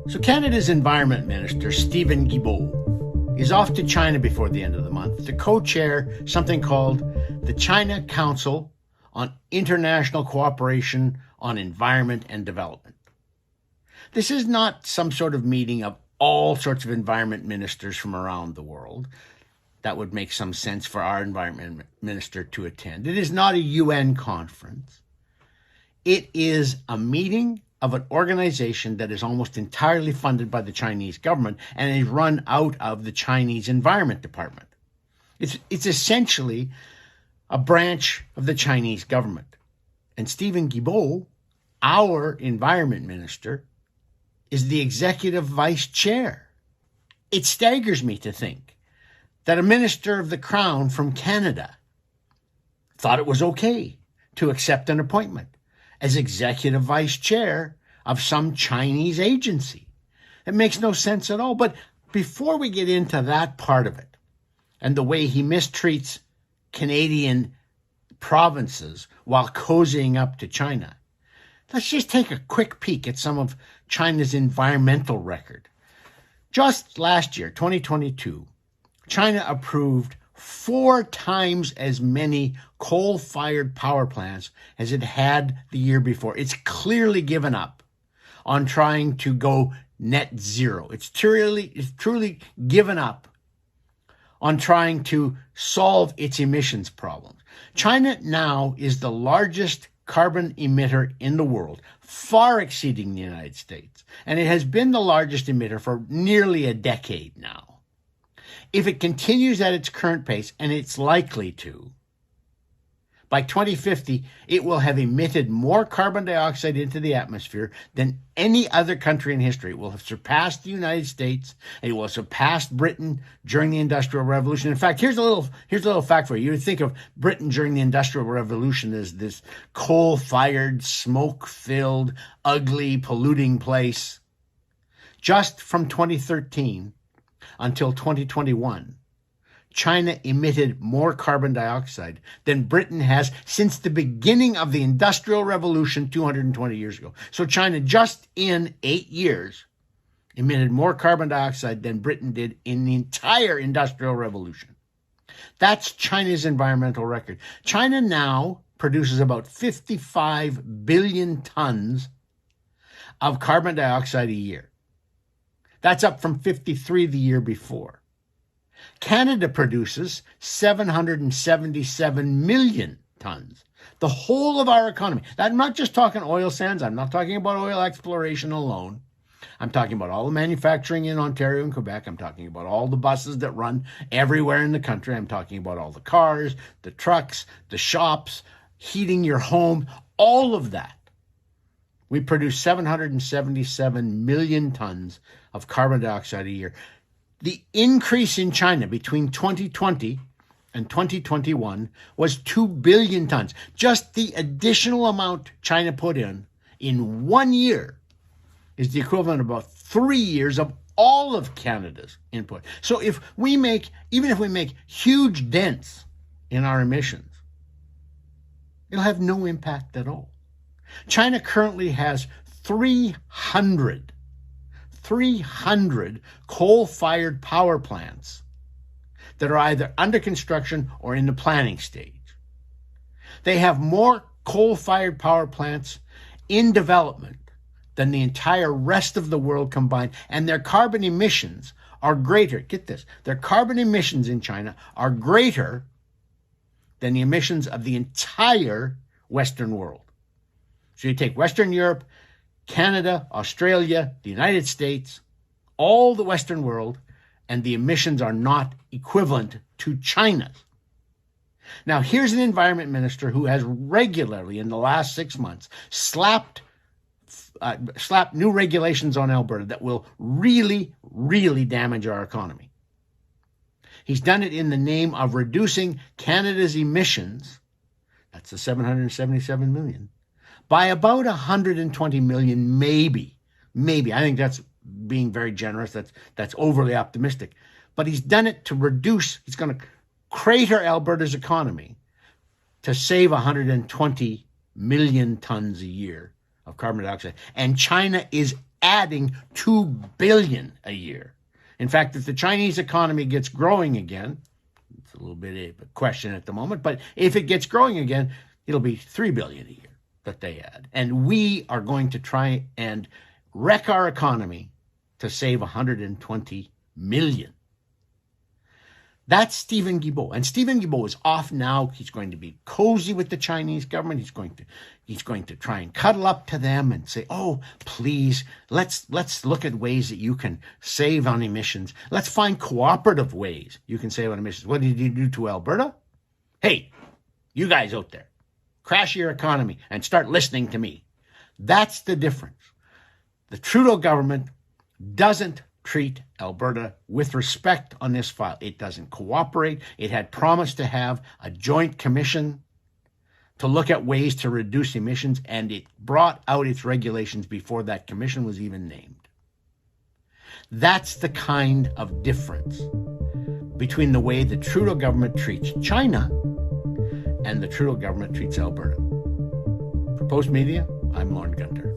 So Canada's Environment Minister, Stephen Guilbeault, is off to China before the end of the month to co-chair something called the China Council on International Cooperation on Environment and Development. This is not some sort of meeting of all sorts of environment ministers from around the world. That would make some sense for our environment minister to attend. It is not a UN conference. It is a meeting of an organization that is almost entirely funded by the Chinese government and is run out of the Chinese Environment Department. It's essentially a branch of the Chinese government. And Stephen Guilbeault, our environment minister, is the executive vice chair. It staggers me to think that a minister of the Crown from Canada thought it was okay to accept an appointment as executive vice chair of some Chinese agency. It makes no sense at all. But before we get into that part of it and the way he mistreats Canadian provinces while cozying up to China, let's just take a quick peek at some of China's environmental record. Just last year, 2022, China approved 4 times as many coal-fired power plants as it had the year before. It's clearly given up on trying to go net zero. It's truly given up on trying to solve its emissions problems. China now is the largest carbon emitter in the world, far exceeding the United States, and it has been the largest emitter for nearly a decade now. If it continues at its current pace, and it's likely to, by 2050, it will have emitted more carbon dioxide into the atmosphere than any other country in history. It will have surpassed the United States. It will have surpassed Britain during the Industrial Revolution. In fact, here's a little fact for you. You would think of Britain during the Industrial Revolution as this coal-fired, smoke-filled, ugly, polluting place. Just from 2013 until 2021, China emitted more carbon dioxide than Britain has since the beginning of the Industrial Revolution 220 years ago. So China, just in 8 years, emitted more carbon dioxide than Britain did in the entire Industrial Revolution. That's China's environmental record. China now produces about 55 billion tons of carbon dioxide a year. That's up from 53 the year before. Canada produces 777 million tons, the whole of our economy. I'm not just talking oil sands. I'm not talking about oil exploration alone. I'm talking about all the manufacturing in Ontario and Quebec. I'm talking about all the buses that run everywhere in the country. I'm talking about all the cars, the trucks, the shops, heating your home, all of that. We produce 777 million tons of carbon dioxide a year. The increase in China between 2020 and 2021 was 2 billion tons. Just the additional amount China put in 1 year is the equivalent of about 3 years of all of Canada's input. So even if we make huge dents in our emissions, it'll have no impact at all. China currently has 300 coal-fired power plants that are either under construction or in the planning stage. They have more coal-fired power plants in development than the entire rest of the world combined, and their carbon emissions are greater. Get this, their carbon emissions in China are greater than the emissions of the entire Western world. So you take Western Europe, Canada, Australia, the United States, all the Western world, and the emissions are not equivalent to China's. Now, here's an environment minister who has regularly, in the last 6 months, slapped new regulations on Alberta that will really, really damage our economy. He's done it in the name of reducing Canada's emissions, that's the 777 million, by about 120 million, maybe. I think that's being very generous. That's overly optimistic. But he's done it to reduce, he's going to crater Alberta's economy to save 120 million tons a year of carbon dioxide. And China is adding $2 billion a year. In fact, if the Chinese economy gets growing again, it's a little bit of a question at the moment, but if it gets growing again, it'll be $3 billion a year that they add. And we are going to try and wreck our economy to save $120 million. That's Stephen Guilbeault. And Stephen Guilbeault is off now. He's going to be cozy with the Chinese government. He's going to try and cuddle up to them and say, oh, please, let's look at ways that you can save on emissions. Let's find cooperative ways you can save on emissions. What did you do to Alberta? Hey, you guys out there, crash your economy and start listening to me. That's the difference. The Trudeau government doesn't treat Alberta with respect on this file. It doesn't cooperate. It had promised to have a joint commission to look at ways to reduce emissions, and it brought out its regulations before that commission was even named. That's the kind of difference between the way the Trudeau government treats China and the Trudeau government treats Alberta. For Post Media, I'm Lorne Gunter.